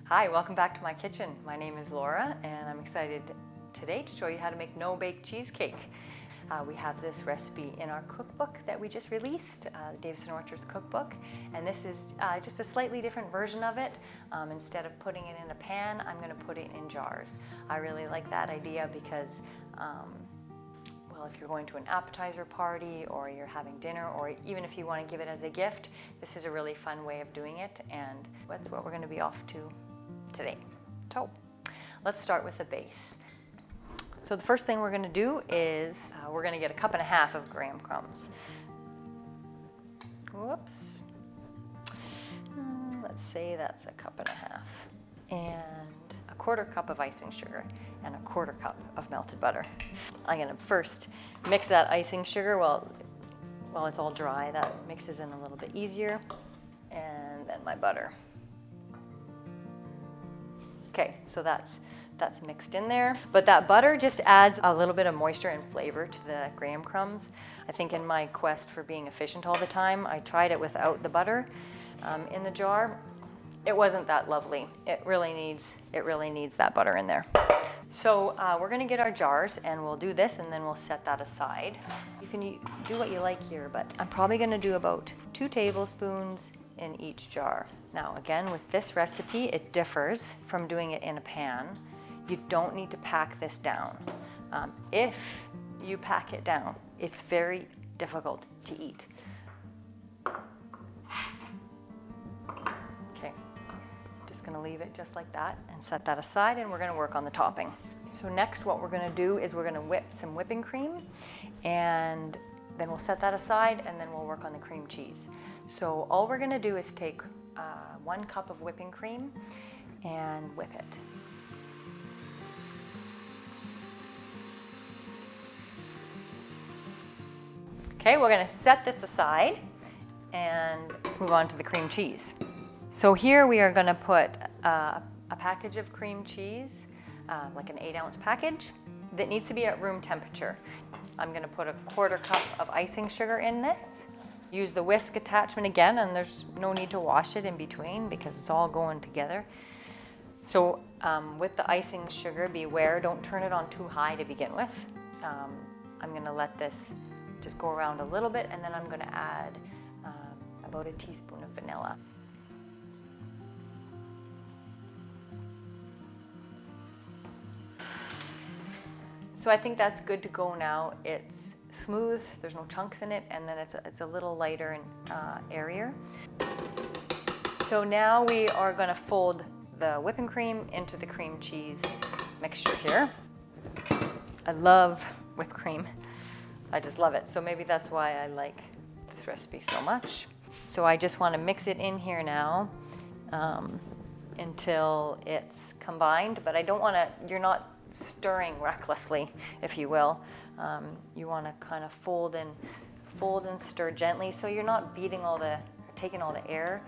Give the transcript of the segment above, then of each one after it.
Hi, welcome back to my kitchen. My name is Laura and I'm excited today to show you how to make no-bake cheesecake. We have this recipe in our cookbook that we just released, the Davis & Orchards cookbook, and this is just a slightly different version of it. Instead of putting it in a pan, I'm going to put it in jars. I really like that idea because well, if you're going to an appetizer party or you're having dinner, or even if you want to give it as a gift, this is a really fun way of doing it, and that's what we're going to be off to today. So let's start with the base. So the first thing we're going to do is we're going to get 1.5 cups of graham crumbs. Whoops. Let's say that's 1.5 cups. And 1/4 cup of icing sugar and 1/4 cup of melted butter. I'm going to first mix that icing sugar while it's all dry. That mixes in a little bit easier. And then my butter. Okay, so that's mixed in there. But that butter just adds a little bit of moisture and flavor to the graham crumbs. I think in my quest for being efficient all the time, I tried it without the butter in the jar. It wasn't that lovely. It really needs that butter in there. So we're gonna get our jars and we'll do this and then we'll set that aside. You can do what you like here, but I'm probably gonna do about 2 tablespoons in each jar. Now again, with this recipe, it differs from doing it in a pan. You don't need to pack this down. If you pack it down, it's very difficult to eat. Okay, just gonna leave it just like that and set that aside, and we're gonna work on the topping. So next what we're gonna do is we're gonna whip some whipping cream, and then we'll set that aside and then we'll work on the cream cheese. So all we're gonna do is take 1 cup of whipping cream and whip it. Okay, we're gonna set this aside and move on to the cream cheese. So here we are gonna put a package of cream cheese, like an 8-ounce package, that needs to be at room temperature. I'm gonna put 1/4 cup of icing sugar in this. Use the whisk attachment again, and there's no need to wash it in between because it's all going together. So with the icing sugar, beware, don't turn it on too high to begin with. I'm gonna let this just go around a little bit, and then I'm gonna add about a teaspoon of vanilla. So I think that's good to go now. It's smooth, there's no chunks in it, and then it's a little lighter and airier. So now we are gonna fold the whipping cream into the cream cheese mixture here. I love whipped cream. I just love it. So maybe that's why I like this recipe so much. So I just wanna mix it in here now until it's combined, but I don't wanna, you're not stirring recklessly, if you will. You want to kind of fold and stir gently, so you're not taking all the air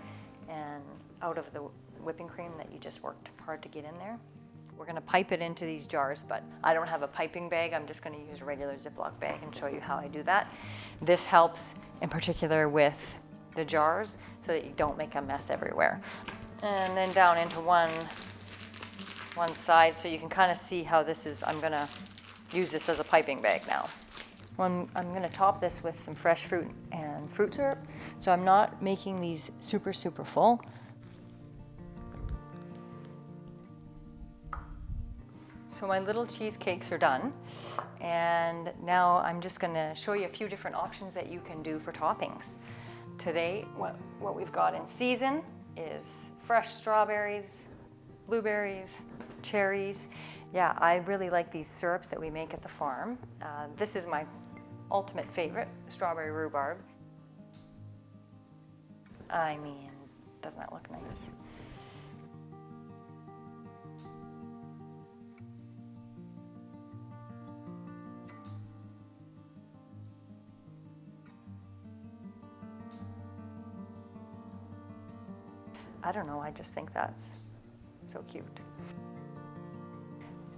and out of the whipping cream that you just worked hard to get in there. We're going to pipe it into these jars, but I don't have a piping bag. I'm just going to use a regular Ziploc bag and show you how I do that. This helps in particular with the jars so that you don't make a mess everywhere. And then down into one side, so you can kind of see how this is. I'm going to use this as a piping bag now. I'm going to top this with some fresh fruit and fruit syrup, so I'm not making these super full. So my little cheesecakes are done, and now I'm just going to show you a few different options that you can do for toppings. Today what we've got in season is fresh strawberries, blueberries, cherries. Yeah, I really like these syrups that we make at the farm. This is my ultimate favorite, strawberry rhubarb. I mean, doesn't that look nice? I don't know, I just think that's so cute.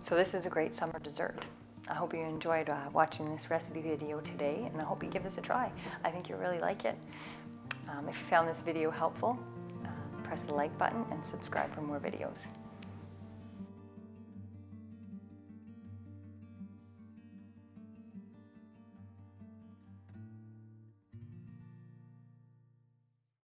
So this is a great summer dessert. I hope you enjoyed watching this recipe video today, and I hope you give this a try. I think you'll really like it. If you found this video helpful, press the like button and subscribe for more videos.